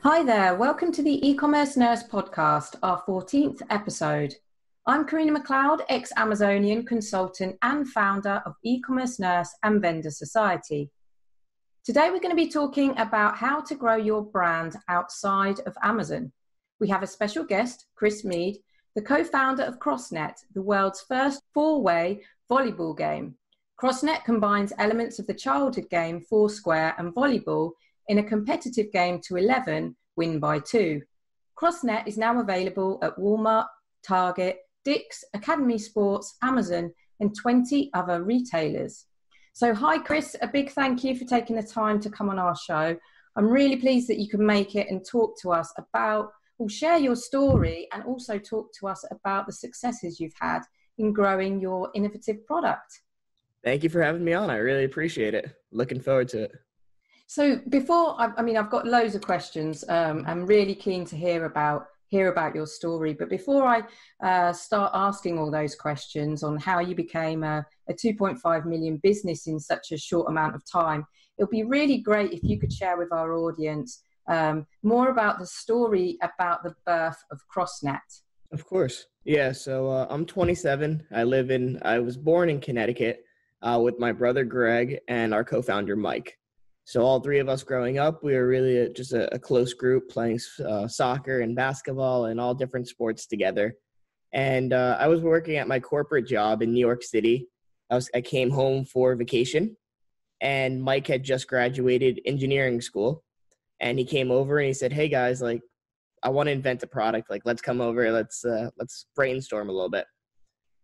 Hi there, welcome to the Ecommerce Nurse Podcast, our 14th episode. I'm Karina McLeod, ex-Amazonian consultant and founder of Ecommerce Nurse and Vendor Society. Today we're going to be talking about how to grow your brand outside of Amazon. We have a special guest, Chris Mead, the co-founder of CrossNet, the world's first four-way volleyball game. CrossNet combines elements of the childhood game Foursquare and volleyball in a competitive game to 11, win by 2. CrossNet is now available at Walmart, Target, Dick's, Academy Sports, Amazon, and 20 other retailers. So hi Chris, a big thank you for taking the time to come on our show. I'm really pleased that you could make it and talk to us about, share your story and also talk to us about the successes you've had in growing your innovative product. Thank you for having me on. I really appreciate it. Looking forward to it. So before, I've got loads of questions. I'm really keen to hear about your story. But before I start asking all those questions on how you became a 2.5 million business in such a short amount of time, it would be really great if you could share with our audience more about the story about the birth of CrossNet. Of course. Yeah. So I'm 27. I was born in Connecticut with my brother Greg and our co-founder Mike. So all three of us growing up, we were really just a close group playing soccer and basketball and all different sports together. And I was working at my corporate job in New York City. I came home for vacation, and Mike had just graduated engineering school. And he came over and he said, "Hey guys, I want to invent a product. Let's come over. Let's brainstorm a little bit."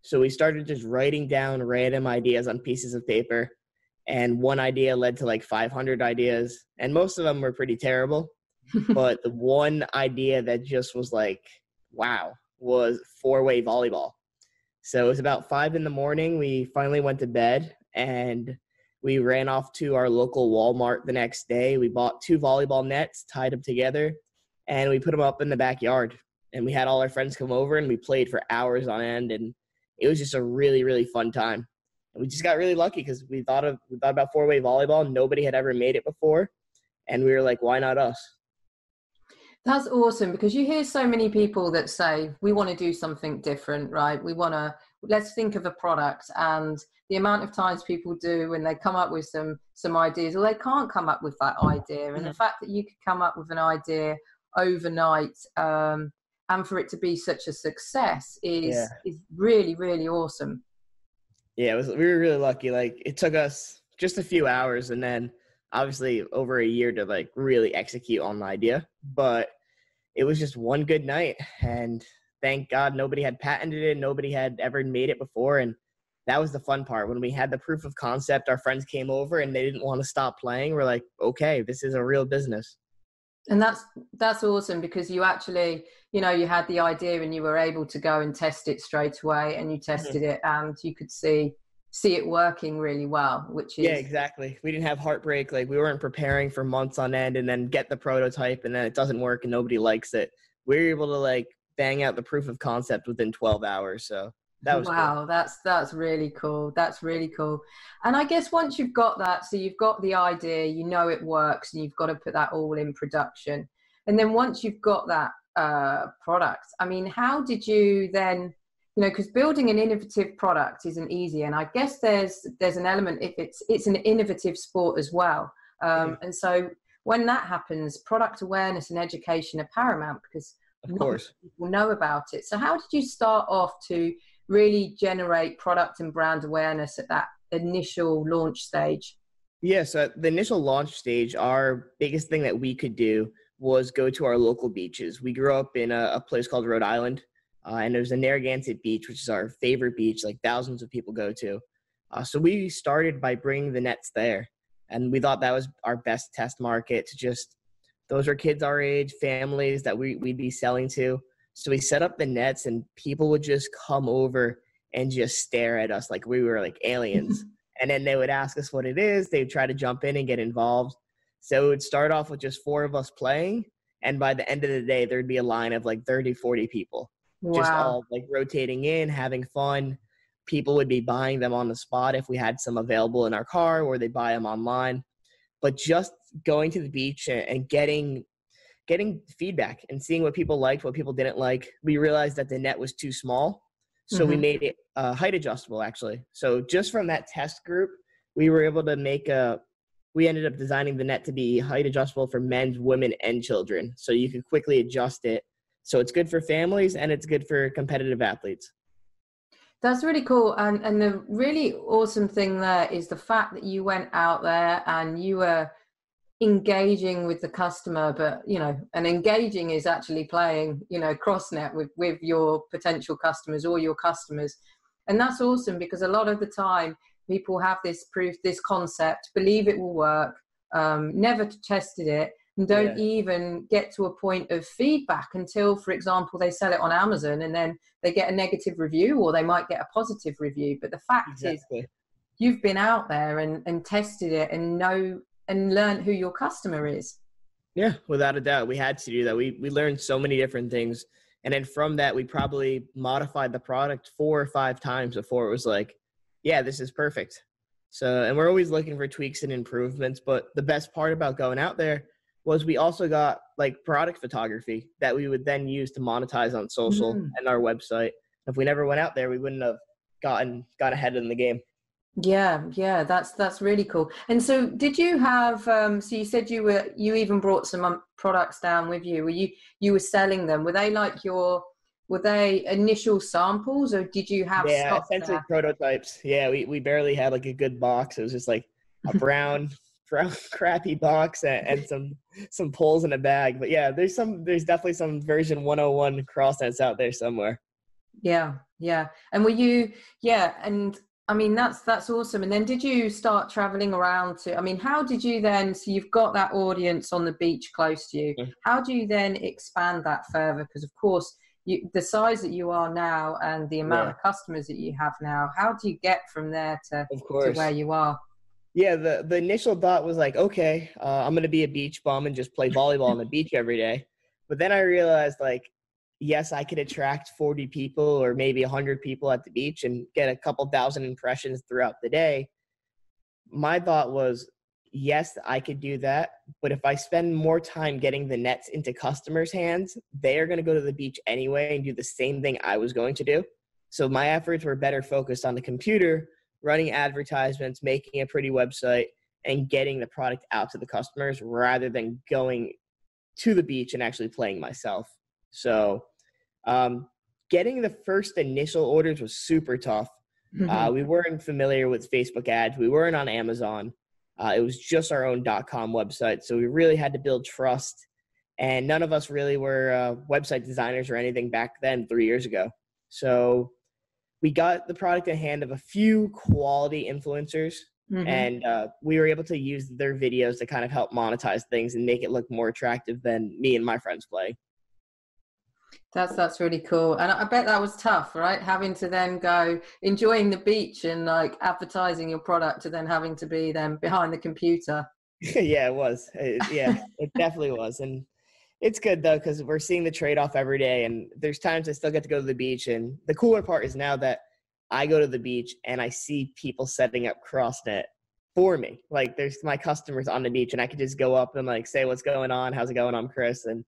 So we started just writing down random ideas on pieces of paper. And one idea led to 500 ideas, and most of them were pretty terrible. But the one idea that just was wow, was four-way volleyball. So it was about 5 a.m. We finally went to bed, and we ran off to our local Walmart the next day. We bought 2 volleyball nets, tied them together, and we put them up in the backyard. And we had all our friends come over, and we played for hours on end, and it was just a really, really fun time. We just got really lucky because we thought about four-way volleyball. Nobody had ever made it before. And we were like, why not us? That's awesome, because you hear so many people that say, we want to do something different, right? Let's think of a product. And the amount of times people do when they come up with some ideas, or they can't come up with that idea. And the fact that you could come up with an idea overnight and for it to be such a success is really, really awesome. Yeah, we were really lucky. It took us just a few hours and then obviously over a year to really execute on the idea. But it was just one good night, and thank God nobody had patented it. Nobody had ever made it before. And that was the fun part. When we had the proof of concept, our friends came over and they didn't want to stop playing. We're like, okay, this is a real business. And that's awesome, because you actually, you had the idea and you were able to go and test it straight away, and you tested it and you could see it working really well, which is... Yeah, exactly. We didn't have heartbreak. We weren't preparing for months on end and then get the prototype and then it doesn't work and nobody likes it. We were able to bang out the proof of concept within 12 hours. So that was wow, cool. That's really cool. That's really cool. And I guess once you've got that, so you've got the idea, it works, and you've got to put that all in production. And then once you've got that product, how did you then, because building an innovative product isn't easy. And I guess there's an element, if it's an innovative sport as well. And so when that happens, product awareness and education are paramount, because of course people know about it. So how did you start off to really generate product and brand awareness at that initial launch stage? Yeah, so at the initial launch stage, our biggest thing that we could do was go to our local beaches. We grew up in a place called Rhode Island, and there's a Narragansett Beach, which is our favorite beach, thousands of people go to. So we started by bringing the nets there, and we thought that was our best test market those are kids our age, families that we'd be selling to. So we set up the nets, and people would just come over and just stare at us like we were aliens. And then they would ask us what it is. They'd try to jump in and get involved. So it would start off with just 4 of us playing. And by the end of the day, there'd be a line of 30, 40 people. Wow. Just all rotating in, having fun. People would be buying them on the spot if we had some available in our car, or they'd buy them online. But just going to the beach and getting getting feedback and seeing what people liked, what people didn't like. We realized that the net was too small. So we made it height adjustable, actually. So just from that test group, we were able to we ended up designing the net to be height adjustable for men's, women, and children. So you could quickly adjust it. So it's good for families and it's good for competitive athletes. That's really cool. And the really awesome thing there is the fact that you went out there and you were engaging with the customer, but and engaging is actually playing cross-net with your potential customers or your customers. And that's awesome, because a lot of the time people have this concept, believe it will work, never tested it, and don't even get to a point of feedback until, for example, they sell it on Amazon and then they get a negative review, or they might get a positive review. But the fact is you've been out there and tested it and learn who your customer is. Yeah, without a doubt. We had to do that. We learned so many different things. And then from that, we probably modified the product 4 or 5 times before it was like, yeah, this is perfect. So, and we're always looking for tweaks and improvements. But the best part about going out there was we also got like product photography that we would then use to monetize on social and our website. If we never went out there, we wouldn't have got ahead in the game. Yeah, that's really cool. And so did you have so you said you even brought some products down with you. You were selling them? Were they initial samples, or did you have stock essentially there? Prototypes? We barely had like a good box. It was just like a brown crappy box and some poles in a bag. But yeah, there's definitely some version 101 crossnets out there somewhere. Yeah. And were you and I mean, that's awesome. And then did you start traveling around how did you then, so you've got that audience on the beach close to you. How do you then expand that further? Because of course, the size that you are now and the amount of customers that you have now, how do you get from there to where you are? Yeah, the initial thought was like, okay, I'm going to be a beach bum and just play volleyball on the beach every day. But then I realized, like, yes, I could attract 40 people or maybe 100 people at the beach and get a couple thousand impressions throughout the day. My thought was, yes, I could do that. But if I spend more time getting the nets into customers' hands, they are going to go to the beach anyway and do the same thing I was going to do. So my efforts were better focused on the computer, running advertisements, making a pretty website, and getting the product out to the customers rather than going to the beach and actually playing myself. So getting the first initial orders was super tough. We weren't familiar with Facebook ads. We weren't on Amazon. It was just our own .com website. So we really had to build trust. And none of us really were website designers or anything back then 3 years ago. So we got the product in hand of a few quality influencers. And we were able to use their videos to kind of help monetize things and make it look more attractive than me and my friends play. That's really cool. And I bet that was tough, right? Having to then go enjoying the beach and like advertising your product to then having to be then behind the computer. Yeah, it was. It definitely was. And it's good though, because we're seeing the trade-off every day. And there's times I still get to go to the beach. And the cooler part is now that I go to the beach and I see people setting up CrossNet for me. Like there's my customers on the beach and I can just go up and like say, what's going on? How's it going? I'm Chris. And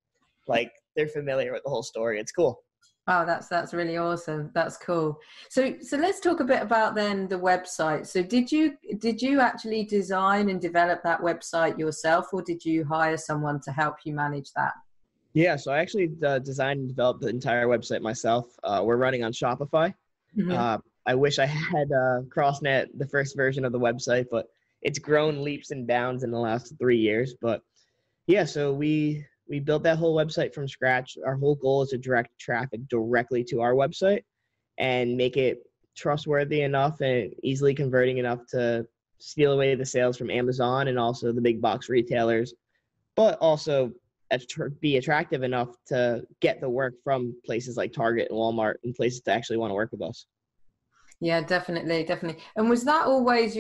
like, they're familiar with the whole story. It's cool. Oh, that's really awesome. That's cool. So let's talk a bit about then the website. So did you actually design and develop that website yourself, or did you hire someone to help you manage that? Yeah, so I actually designed and developed the entire website myself. We're running on Shopify. I wish I had CrossNet, the first version of the website, but it's grown leaps and bounds in the last 3 years. But yeah, so we built that whole website from scratch. Our whole goal is to direct traffic directly to our website and make it trustworthy enough and easily converting enough to steal away the sales from Amazon and also the big box retailers, but also be attractive enough to get the work from places like Target and Walmart and places that actually want to work with us. Yeah, definitely. And was that always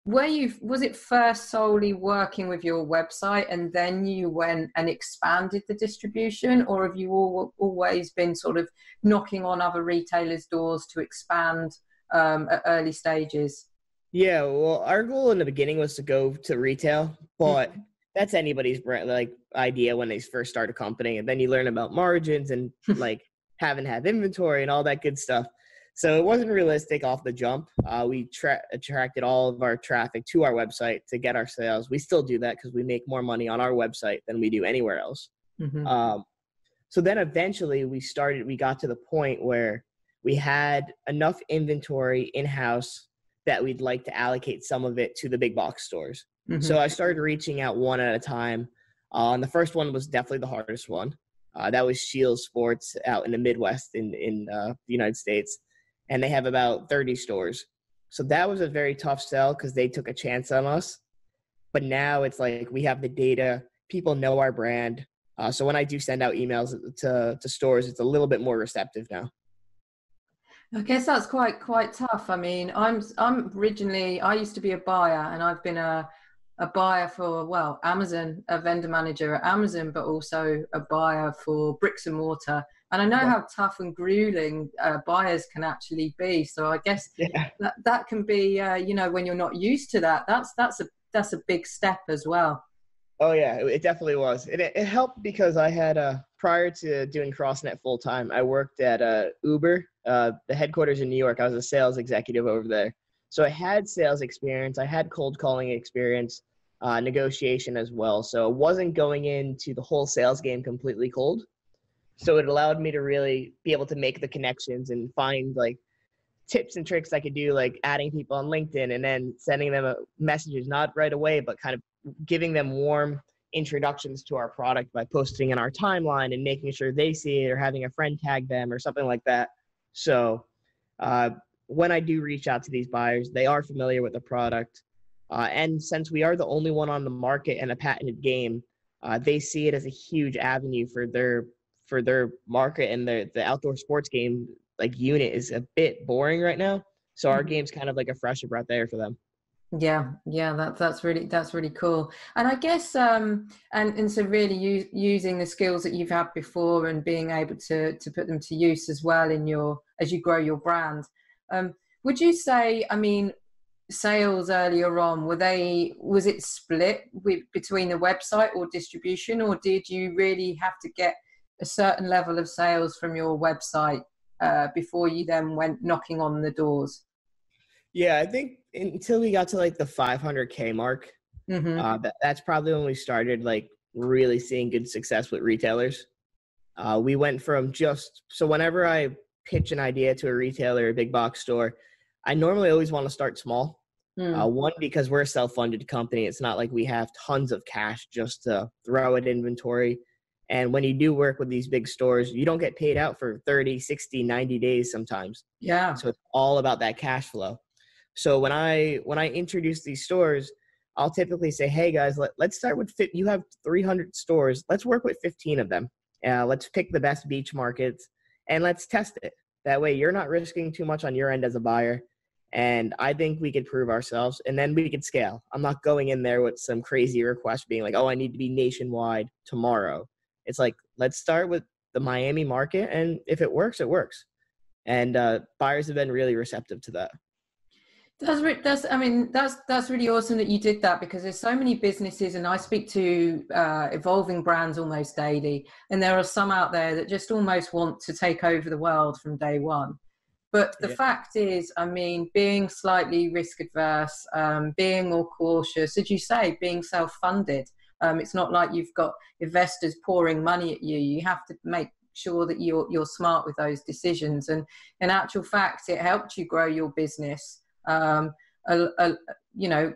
was it first solely working with your website and then you went and expanded the distribution, or have you always been sort of knocking on other retailers' doors to expand at early stages? Yeah, well, our goal in the beginning was to go to retail, but that's anybody's like idea when they first start a company, and then you learn about margins and like having to have inventory and all that good stuff. So it wasn't realistic off the jump. We attracted all of our traffic to our website to get our sales. We still do that because we make more money on our website than we do anywhere else. Mm-hmm. So then eventually we got to the point where we had enough inventory in-house that we'd like to allocate some of it to the big box stores. Mm-hmm. So I started reaching out one at a time. And the first one was definitely the hardest one. That was Shields Sports out in the Midwest in the United States. And they have about 30 stores. So that was a very tough sell because they took a chance on us. But now it's like we have the data. People know our brand. So when I do send out emails to stores, it's a little bit more receptive now. I guess that's quite tough. I mean, I'm originally, I used to be a buyer, and I've been a buyer for, Amazon, a vendor manager at Amazon, but also a buyer for bricks and mortar. And I know how tough and grueling buyers can actually be. So I guess that can be, when you're not used to that, that's a big step as well. Oh yeah, it definitely was. It helped because I had prior to doing CrossNet full time, I worked at Uber, the headquarters in New York. I was a sales executive over there, so I had sales experience. I had cold calling experience, negotiation as well. So I wasn't going into the whole sales game completely cold. So it allowed me to really be able to make the connections and find like tips and tricks I could do, like adding people on LinkedIn and then sending them messages, not right away, but kind of giving them warm introductions to our product by posting in our timeline and making sure they see it, or having a friend tag them or something like that. So when I do reach out to these buyers, they are familiar with the product. And since we are the only one on the market and a patented game, they see it as a huge avenue for their market, and the outdoor sports game like unit is a bit boring right now. So our game's kind of like a fresh breath air for them. Yeah, that's really cool. And I guess and so really using the skills that you've had before and being able to put them to use as well as you grow your brand. Would you say, I mean, sales earlier on, was it split between the website or distribution, or did you really have to get a certain level of sales from your website before you then went knocking on the doors? Yeah, I think until we got to like the 500K mark, that's probably when we started like really seeing good success with retailers. We went from so whenever I pitch an idea to a retailer, a big box store, I normally always want to start small. One, because we're a self-funded company. It's not like we have tons of cash just to throw at inventory. And when you do work with these big stores, you don't get paid out for 30, 60, 90 days sometimes. Yeah. So it's all about that cash flow. So when I introduce these stores, I'll typically say, hey guys, let's start with you have 300 stores. Let's work with 15 of them. Let's pick the best beach markets and let's test it. That way you're not risking too much on your end as a buyer. And I think we could prove ourselves, and then we could scale. I'm not going in there with some crazy request being like, oh, I need to be nationwide tomorrow. It's like, let's start with the Miami market, and if it works, it works. And buyers have been really receptive to that. That's really awesome that you did that, because there's so many businesses, and I speak to evolving brands almost daily, and there are some out there that just almost want to take over the world from day one. But the fact is, I mean, being slightly risk adverse, being more cautious, as you say, being self-funded. It's not like you've got investors pouring money at you. You have to make sure that you're smart with those decisions. And in actual fact, it helped you grow your business,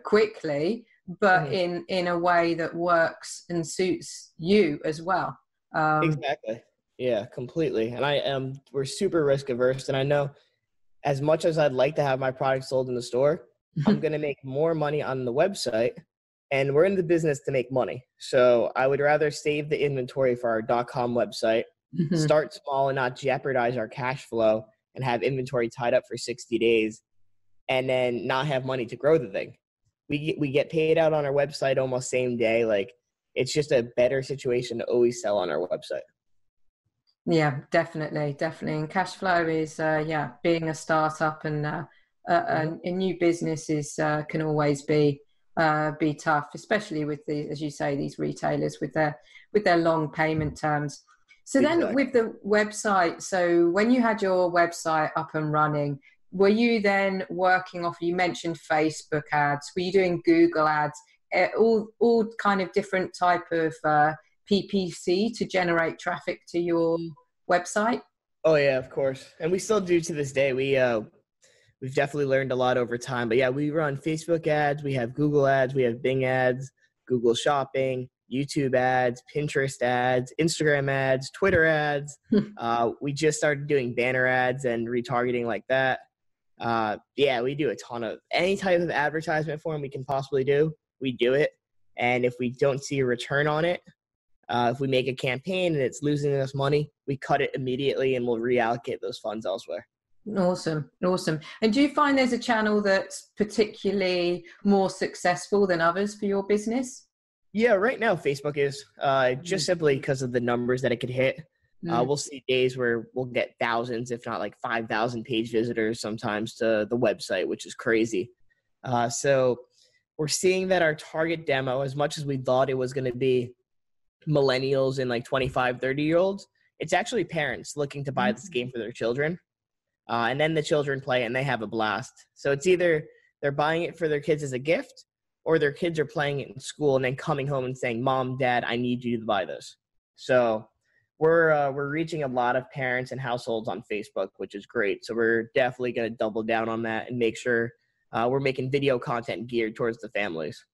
quickly, but in a way that works and suits you as well. Exactly. Yeah, completely. And we're super risk averse. And I know as much as I'd like to have my product sold in the store, I'm going to make more money on the website, and we're in the business to make money. So I would rather save the inventory for our .com website, start small and not jeopardize our cash flow, and have inventory tied up for 60 days and then not have money to grow the thing. We get paid out on our website almost same day. Like, it's just a better situation to always sell on our website. Yeah, definitely. And cash flow is, being a startup and a new business is can always be be tough, especially with the, as you say, these retailers with their long payment terms. So then with the website, so when you had your website up and running, were you then working off, you mentioned Facebook ads, were you doing Google ads, all kind of different type of PPC to generate traffic to your website? Oh yeah, of course. And we still do to this day. We've definitely learned a lot over time. But yeah, we run Facebook ads, we have Google ads, we have Bing ads, Google Shopping, YouTube ads, Pinterest ads, Instagram ads, Twitter ads. We just started doing banner ads and retargeting like that. Yeah, we do a ton of any type of advertisement form we can possibly do. We do it. And if we don't see a return on it, if we make a campaign and it's losing us money, we cut it immediately and we'll reallocate those funds elsewhere. Awesome. And do you find there's a channel that's particularly more successful than others for your business? Yeah, right now Facebook is just simply because of the numbers that it could hit. We'll see days where we'll get thousands, if not like 5,000 page visitors sometimes to the website, which is crazy. So we're seeing that our target demo, as much as we thought it was going to be millennials and like 25, 30-year-olds, it's actually parents looking to buy this game for their children. And then the children play and they have a blast. So it's either they're buying it for their kids as a gift, or their kids are playing it in school and then coming home and saying, Mom, Dad, I need you to buy this. So we're reaching a lot of parents and households on Facebook, which is great. So we're definitely going to double down on that and make sure we're making video content geared towards the families.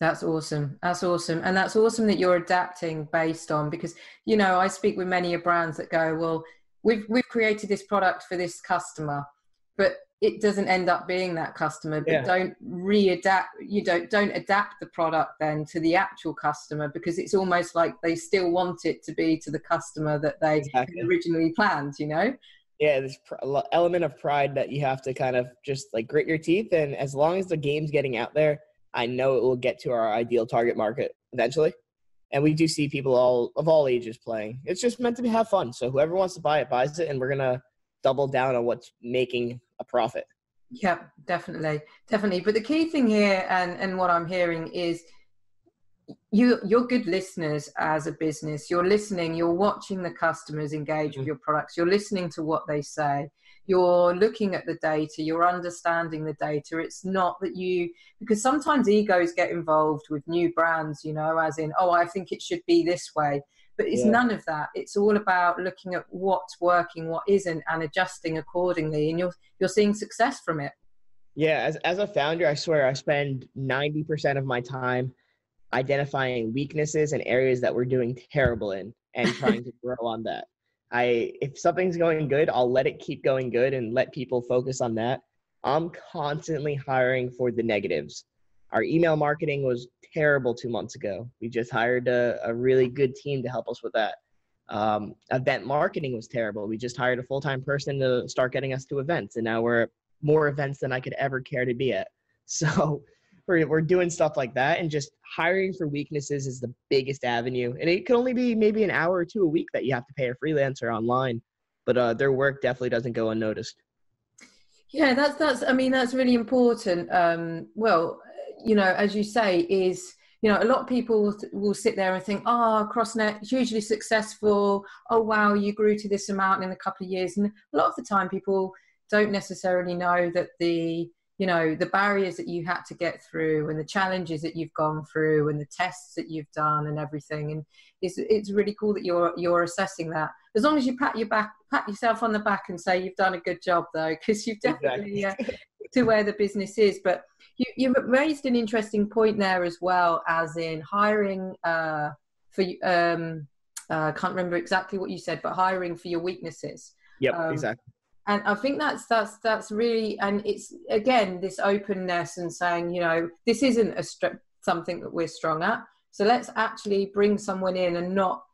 That's awesome. And that's awesome that you're adapting based on, because, you know, I speak with many brands that go, well, we've created this product for this customer, but it doesn't end up being that customer. But don't adapt the product then to the actual customer, because it's almost like they still want it to be to the customer that they originally planned, you know? Yeah, there's an element of pride that you have to kind of just like grit your teeth. And as long as the game's getting out there, I know it will get to our ideal target market eventually. And we do see people of all ages playing. It's just meant to have fun. So whoever wants to buy it, buys it. And we're going to double down on what's making a profit. Yeah, definitely. But the key thing here, and what I'm hearing is you're good listeners as a business. You're listening, you're watching the customers engage with your products. You're listening to what they say. You're looking at the data, you're understanding the data. It's not that because sometimes egos get involved with new brands, you know, as in, oh, I think it should be this way. But it's none of that. It's all about looking at what's working, what isn't, and adjusting accordingly. And you're seeing success from it. Yeah, as a founder, I swear I spend 90% of my time identifying weaknesses and areas that we're doing terrible in and trying to grow on that. If something's going good, I'll let it keep going good and let people focus on that. I'm constantly hiring for the negatives. Our email marketing was terrible 2 months ago. We just hired a really good team to help us with that. Event marketing was terrible. We just hired a full-time person to start getting us to events, and now we're at more events than I could ever care to be at. So we're doing stuff like that, and just hiring for weaknesses is the biggest avenue. And it could only be maybe an hour or two a week that you have to pay a freelancer online, but their work definitely doesn't go unnoticed. Yeah, that's really important. Well, you know, as you say, is, you know, a lot of people will sit there and think, oh, CrossNet, hugely successful. Oh, wow, you grew to this amount in a couple of years. And a lot of the time people don't necessarily know that the barriers that you had to get through and the challenges that you've gone through and the tests that you've done and everything. And it's really cool that you're assessing that. As long as you pat yourself on the back and say you've done a good job, though, because you've definitely to where the business is. But you've raised an interesting point there as well, as in hiring for I can't remember exactly what you said, but hiring for your weaknesses. Yep, exactly. And I think that's really, and it's again this openness and saying, you know, this isn't something that we're strong at, so let's actually bring someone in and not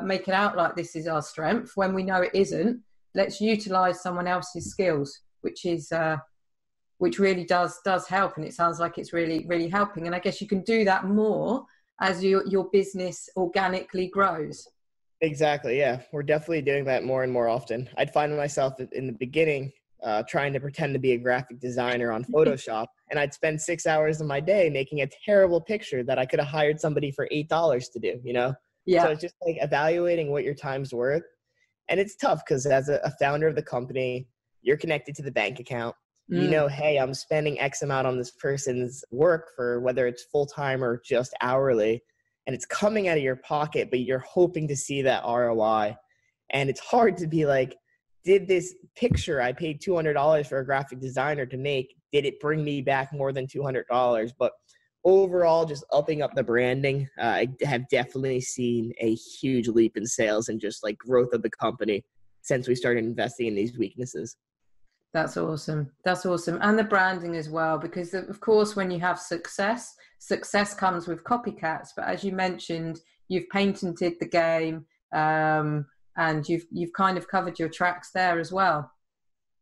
make it out like this is our strength when we know it isn't. Let's utilize someone else's skills, which really does help, and it sounds like it's really, really helping. And I guess you can do that more as your business organically grows. Exactly. Yeah. We're definitely doing that more and more often. I'd find myself in the beginning, trying to pretend to be a graphic designer on Photoshop, and I'd spend 6 hours of my day making a terrible picture that I could have hired somebody for $8 to do, you know? Yeah. So it's just like evaluating what your time's worth. And it's tough because as a founder of the company, you're connected to the bank account. You know, hey, I'm spending X amount on this person's work for whether it's full-time or just hourly, and it's coming out of your pocket, but you're hoping to see that ROI. And it's hard to be like, did this picture I paid $200 for a graphic designer to make, did it bring me back more than $200? But overall, just upping up the branding, I have definitely seen a huge leap in sales and just like growth of the company since we started investing in these weaknesses. That's awesome. That's awesome. And the branding as well, because of course, when you have success comes with copycats. But as you mentioned, you've patented the game, and you've kind of covered your tracks there as well.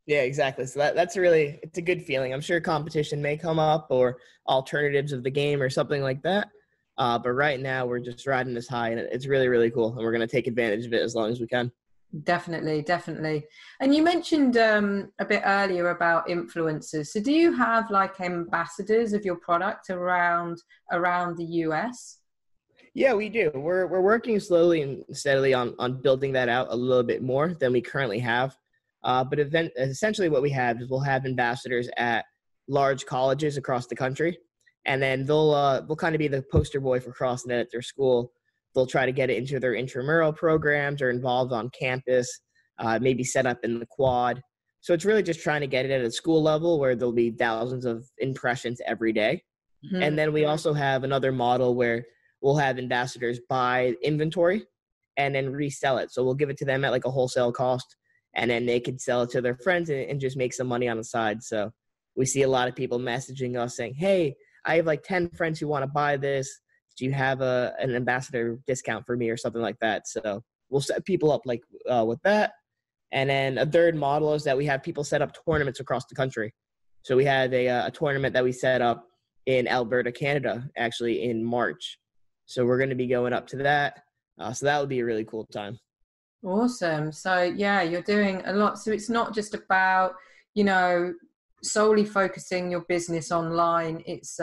Yeah, exactly. So it's a good feeling. I'm sure competition may come up or alternatives of the game or something like that. But right now we're just riding this high, and it's really, really cool. And we're going to take advantage of it as long as we can. Definitely. And you mentioned a bit earlier about influencers. So do you have like ambassadors of your product around the US? Yeah, we do. We're working slowly and steadily on building that out a little bit more than we currently have. But essentially what we have is we'll have ambassadors at large colleges across the country, and then they'll kind of be the poster boy for CrossNet at their school. They'll try to get it into their intramural programs or involved on campus, maybe set up in the quad. So it's really just trying to get it at a school level where there'll be thousands of impressions every day. Mm-hmm. And then we also have another model where we'll have ambassadors buy inventory and then resell it. So we'll give it to them at like a wholesale cost, and then they could sell it to their friends and just make some money on the side. So we see a lot of people messaging us saying, hey, I have like 10 friends who want to buy this. Do you have an ambassador discount for me or something like that? So we'll set people up like with that. And then a third model is that we have people set up tournaments across the country. So we had a tournament that we set up in Alberta, Canada, actually in March. So we're going to be going up to that. So that would be a really cool time. Awesome. So yeah, you're doing a lot. So it's not just about, solely focusing your business online. It's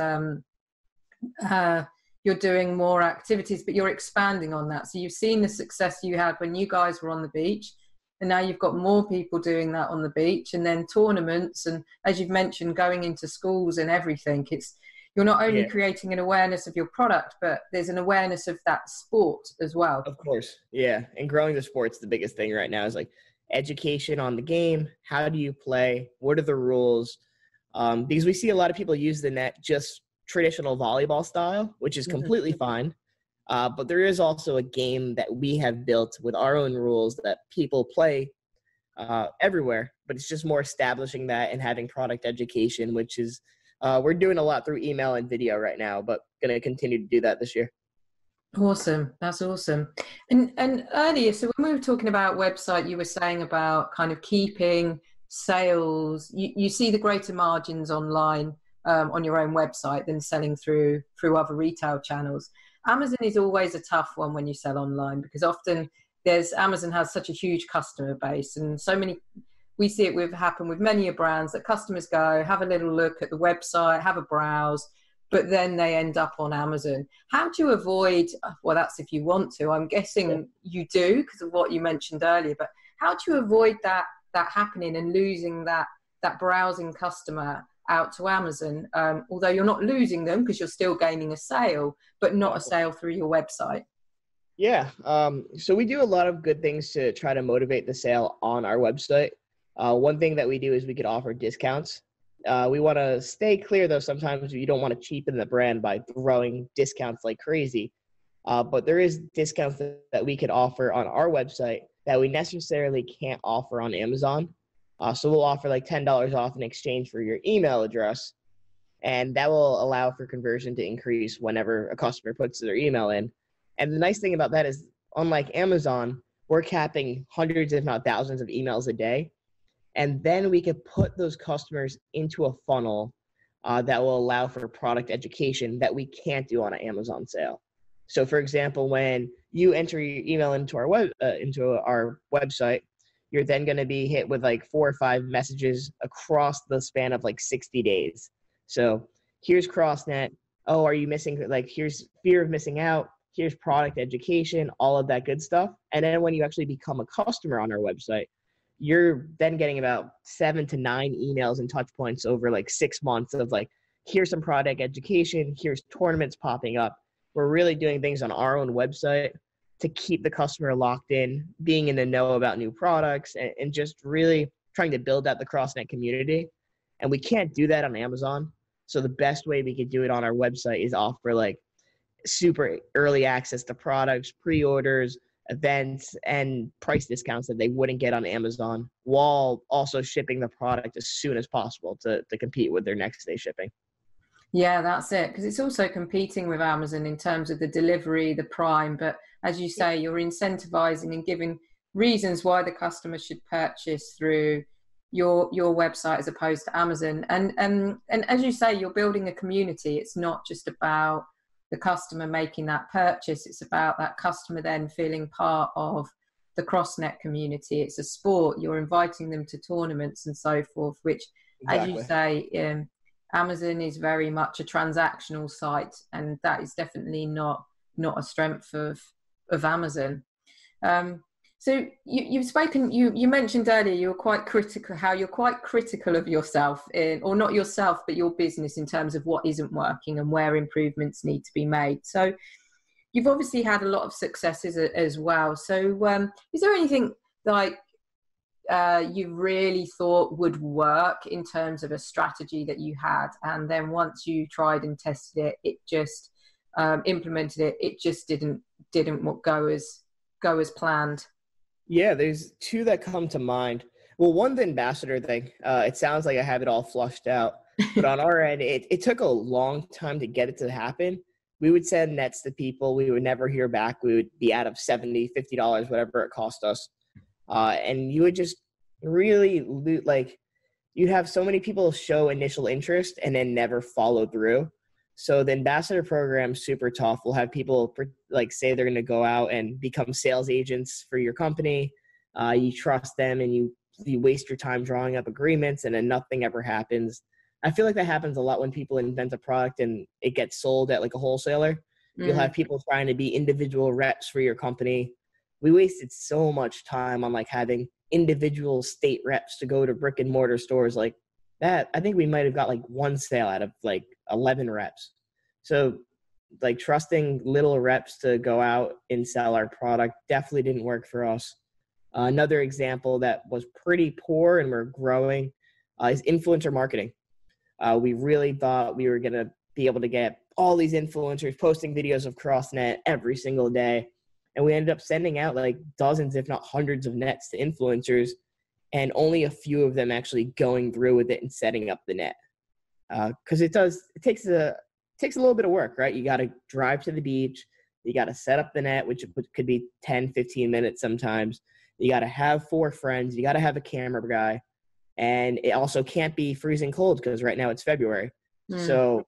you're doing more activities, but you're expanding on that. So you've seen the success you had when you guys were on the beach, and now you've got more people doing that on the beach, and then tournaments. And as you've mentioned, going into schools and everything, you're not only creating an awareness of your product, but there's an awareness of that sport as well. Of course. Yeah. And growing the sport's the biggest thing right now is like education on the game. How do you play? What are the rules? Because we see a lot of people use the net just traditional volleyball style, which is completely fine. But there is also a game that we have built with our own rules that people play everywhere, but it's just more establishing that and having product education, which is we're doing a lot through email and video right now, but going to continue to do that this year. Awesome. That's awesome. And earlier, so when we were talking about website, you were saying about kind of keeping sales. You see the greater margins online on your own website than selling through other retail channels. Amazon is always a tough one when you sell online, because often Amazon has such a huge customer base, and so many, we see it happen with many brands that customers go, have a little look at the website, have a browse, but then they end up on Amazon. How do you avoid, well, that's if you want to, I'm guessing you do because of what you mentioned earlier, but how do you avoid that happening and losing that browsing customer out to Amazon, although you're not losing them because you're still gaining a sale, but not a sale through your website? Yeah. So we do a lot of good things to try to motivate the sale on our website. One thing that we do is we could offer discounts. We want to stay clear, though. Sometimes you don't want to cheapen the brand by throwing discounts like crazy. But there is discounts that we could offer on our website that we necessarily can't offer on Amazon. So we'll offer like $10 off in exchange for your email address. And that will allow for conversion to increase whenever a customer puts their email in. And the nice thing about that is, unlike Amazon, we're capping hundreds, if not thousands of emails a day. And then we could put those customers into a funnel that will allow for product education that we can't do on an Amazon sale. So for example, when you enter your email into our website, you're then going to be hit with like 4 or 5 messages across the span of like 60 days. So here's CrossNet. Oh, are you missing? Like, here's fear of missing out. Here's product education, all of that good stuff. And then when you actually become a customer on our website, you're then getting about 7 to 9 emails and touch points over like 6 months of like, here's some product education. Here's tournaments popping up. We're really doing things on our own website to keep the customer locked in, being in the know about new products, and just really trying to build out the CrossNet community. And we can't do that on Amazon. So the best way we could do it on our website is offer like super early access to products, pre-orders, events, and price discounts that they wouldn't get on Amazon, while also shipping the product as soon as possible to compete with their next day shipping. Yeah, that's it. Because it's also competing with Amazon in terms of the delivery, the Prime. But as you say, you're incentivizing and giving reasons why the customer should purchase through your website as opposed to Amazon. And as you say, you're building a community. It's not just about the customer making that purchase. It's about that customer then feeling part of the CrossNet community. It's a sport. You're inviting them to tournaments and so forth, which, exactly, as you say, Amazon is very much a transactional site, and that is definitely not a strength of Amazon. So you've spoken. You mentioned earlier you were quite critical. How you're quite critical of yourself, or not yourself, but your business in terms of what isn't working and where improvements need to be made. So you've obviously had a lot of successes as well. So is there anything like you really thought would work in terms of a strategy that you had, and then once you tried and tested it just implemented it just didn't go as planned? Yeah, there's 2 that come to mind. Well, one, the ambassador thing. It sounds like I have it all flushed out, but on our end, it took a long time to get it to happen. We would send nets to people. We would never hear back. We would be out of $70, $50, whatever it cost us. And you would just really like, you have so many people show initial interest and then never follow through. So the ambassador program is super tough. We'll have people like say they're going to go out and become sales agents for your company. You trust them and you waste your time drawing up agreements, and then nothing ever happens. I feel like that happens a lot when people invent a product and it gets sold at like a wholesaler. You'll have people trying to be individual reps for your company. We wasted so much time on like having individual state reps to go to brick and mortar stores like that. I think we might have got like 1 sale out of like 11 reps. So like trusting little reps to go out and sell our product definitely didn't work for us. Another example that was pretty poor and we're growing is influencer marketing. We really thought we were going to be able to get all these influencers posting videos of CrossNet every single day. And we ended up sending out like dozens, if not hundreds of nets to influencers, and only a few of them actually going through with it and setting up the net. Because it takes a little bit of work, right? You got to drive to the beach. You got to set up the net, which could be 10, 15 minutes sometimes. You got to have 4 friends. You got to have a camera guy. And it also can't be freezing cold because right now it's February. So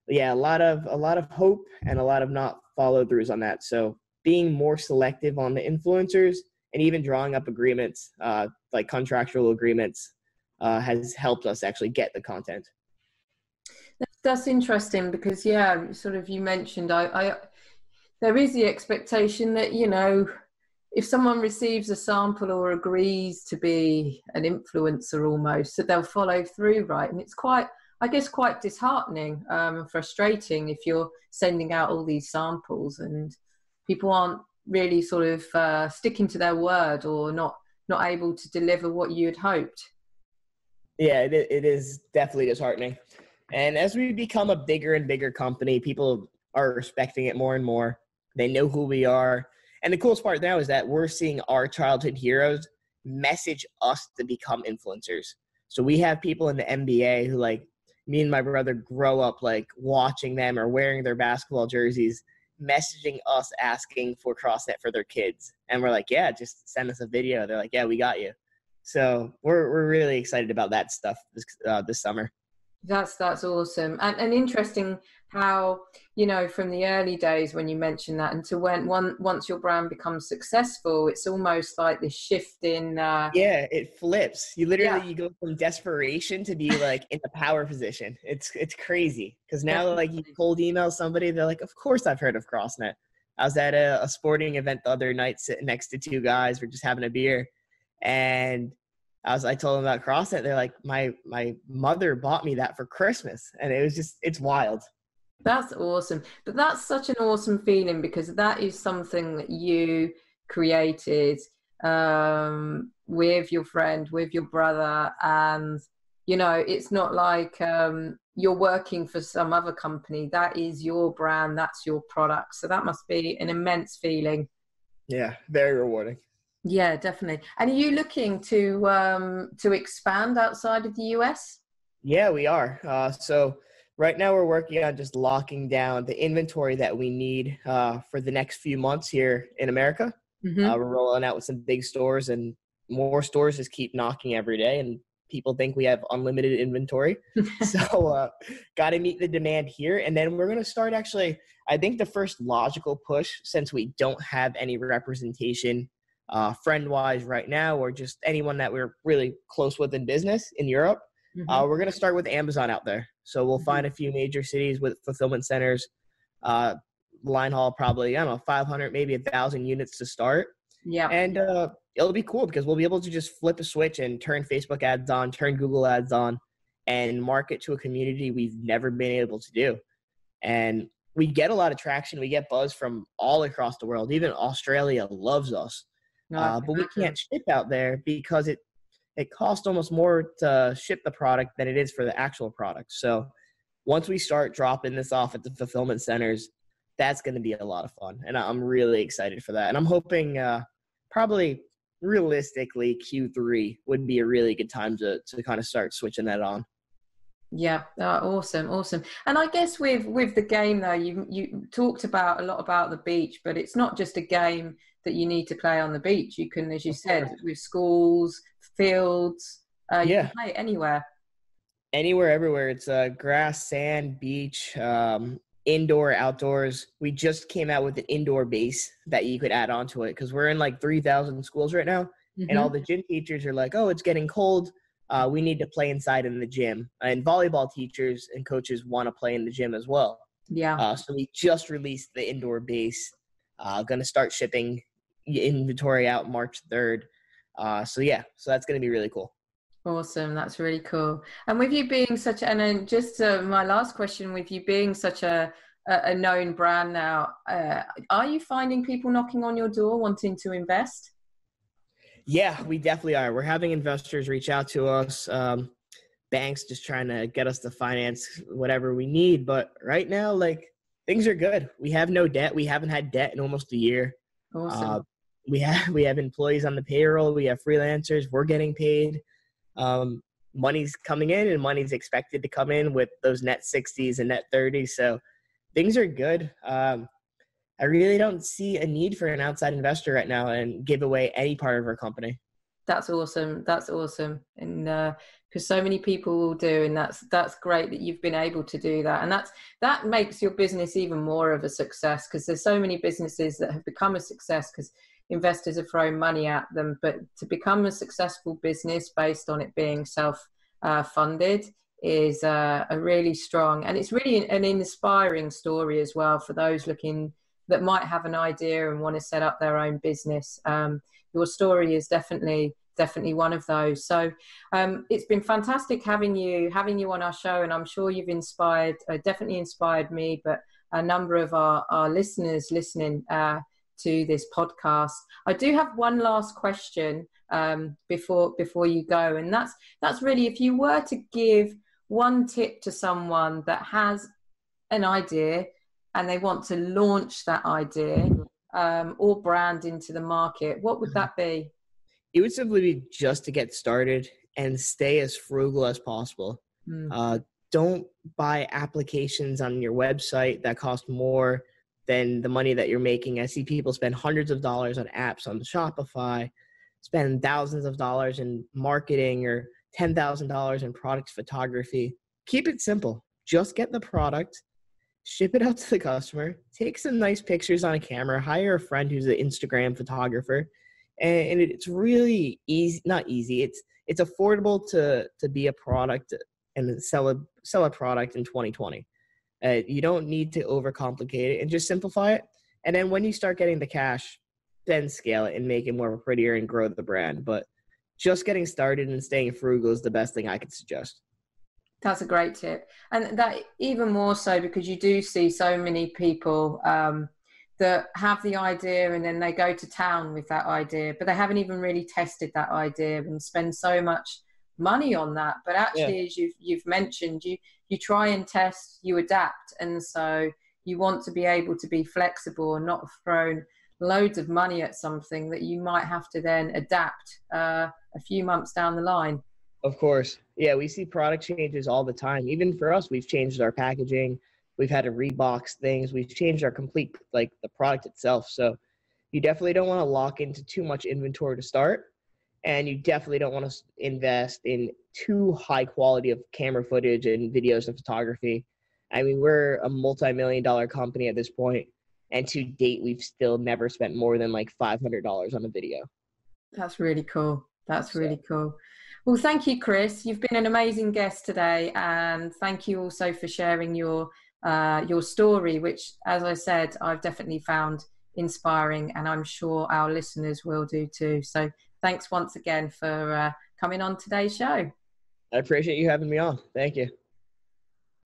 yeah, a lot of hope and a lot of not follow throughs on that. So being more selective on the influencers and even drawing up agreements, like contractual agreements, has helped us actually get the content. That's interesting because, yeah, sort of you mentioned, there is the expectation that, you know, if someone receives a sample or agrees to be an influencer almost, that they'll follow through, right? And it's quite disheartening and frustrating if you're sending out all these samples and people aren't really sort of sticking to their word or not able to deliver what you had hoped. Yeah, it is definitely disheartening. And as we become a bigger and bigger company, people are respecting it more and more. They know who we are. And the coolest part now is that we're seeing our childhood heroes message us to become influencers. So we have people in the NBA who, like, me and my brother grow up like watching them or wearing their basketball jerseys, messaging us asking for CrossNet for their kids. And we're like, yeah, just send us a video. They're like, yeah, we got you. So we're really excited about that stuff this summer. That's awesome, and interesting how, you know, from the early days when you mentioned that, and to once your brand becomes successful, it's almost like this shift in. Yeah, it flips. You literally Yeah, you go from desperation to be like in the power position. It's crazy because now like you definitely. cold email somebody, they're like, of course I've heard of CrossNet. I was at a sporting event the other night, sitting next to two guys. We're just having a beer, and I told them about CrossNet. They're like, my mother bought me that for Christmas, and it was just it's wild. That's awesome. But that's such an awesome feeling because that is something that you created with your friend, with your brother. And, you know, it's not like you're working for some other company. That is your brand, that's your product. So that must be an immense feeling. Yeah, very rewarding. Yeah, definitely. And are you looking to expand outside of the US? Yeah, we are. So right now we're working on just locking down the inventory that we need for the next few months here in America. Hmm. We're rolling out with some big stores, and more stores just keep knocking every day, and people think we have unlimited inventory. So got to meet the demand here. And then we're going to start actually, I think the first logical push, since we don't have any representation friend-wise right now, or just anyone that we're really close with in business in Europe, Hmm. we're going to start with Amazon out there. So we'll find a few major cities with fulfillment centers, uh, line haul probably, I don't know, 500, maybe 1,000 units to start. Yeah. And it'll be cool because we'll be able to just flip a switch and turn Facebook ads on, turn Google ads on, and market to a community we've never been able to do. And we get a lot of traction. We get buzz from all across the world. Even Australia loves us. No, I can But we imagine. can't ship out there because it costs almost more to ship the product than it is for the actual product. So once we start dropping this off at the fulfillment centers, that's going to be a lot of fun. And I'm really excited for that. And I'm hoping probably realistically Q3 would be a really good time to kind of start switching that on. Yeah, awesome, awesome. And I guess with the game though, you talked about a lot about the beach, but it's not just a game that you need to play on the beach. You can, as you Of course. said, with schools, fields, you can Yeah. play it anywhere. Anywhere, everywhere. It's grass, sand, beach, indoor, outdoors. We just came out with an indoor base that you could add onto it because we're in like 3,000 schools right now. And all Hmm. the gym teachers are like, oh, it's getting cold. We need to play inside in the gym. And volleyball teachers and coaches want to play in the gym as well. Yeah. So we just released the indoor base. Going to start shipping inventory out March 3rd. So that's going to be really cool. Awesome. That's really cool. And with you being such, and then just my last question, with you being such a known brand now, are you finding people knocking on your door wanting to invest? Yeah, we definitely are. We're having investors reach out to us, banks just trying to get us to finance whatever we need. But right now, like things are good. We have no debt. We haven't had debt in almost a year. Uh, Awesome. we have employees on the payroll. We have freelancers. We're getting paid. Um, Money's coming in, and money's expected to come in with those net 60s and net 30s. So things are good. I really don't see a need for an outside investor right now and give away any part of our company. That's awesome. That's awesome. And because so many people will do, and that's great that you've been able to do that. And that makes your business even more of a success because there's so many businesses that have become a success because investors have thrown money at them. But to become a successful business based on it being self funded is a really strong, and it's really an inspiring story as well for those looking that might have an idea and want to set up their own business. Your story is definitely one of those. So it's been fantastic having you on our show, and I'm sure you've definitely inspired me, but a number of our listeners listening to this podcast. I do have one last question before you go, and that's really, if you were to give one tip to someone that has an idea and they want to launch that idea or brand into the market, what would that be? It would simply be just to get started and stay as frugal as possible. Mm. Don't buy applications on your website that cost more than the money that you're making. I see people spend hundreds of dollars on apps on Shopify, spend thousands of dollars in marketing or $10,000 in product photography. keep it simple. Just get the product, ship it out to the customer, take some nice pictures on a camera, hire a friend who's an Instagram photographer, and it's really easy. Not easy. It's affordable to be a product and sell a product in 2020. You don't need to overcomplicate it and just simplify it. And then when you start getting the cash, then scale it and make it more prettier and grow the brand. But just getting started and staying frugal is the best thing I could suggest. That's a great tip. And that even more so because you do see so many people that have the idea and then they go to town with that idea, but they haven't even really tested that idea and spend so much money on that. But actually, as you've mentioned, you try and test, you adapt. And so you want to be able to be flexible and not thrown loads of money at something that you might have to then adapt a few months down the line. Of course. Yeah, we see product changes all the time. Even for us, we've changed our packaging. We've had to rebox things. We've changed our complete, the product itself. So you definitely don't want to lock into too much inventory to start. And you definitely don't want to invest in too high quality of camera footage and videos and photography. I mean, we're a multi-million-dollar company at this point, and to date, we've still never spent more than $500 on a video. That's really cool. That's really cool. Well, thank you, Chris. You've been an amazing guest today, and thank you also for sharing your story, which, as I said, I've definitely found inspiring, and I'm sure our listeners will do too. So thanks once again for coming on today's show. I appreciate you having me on. Thank you.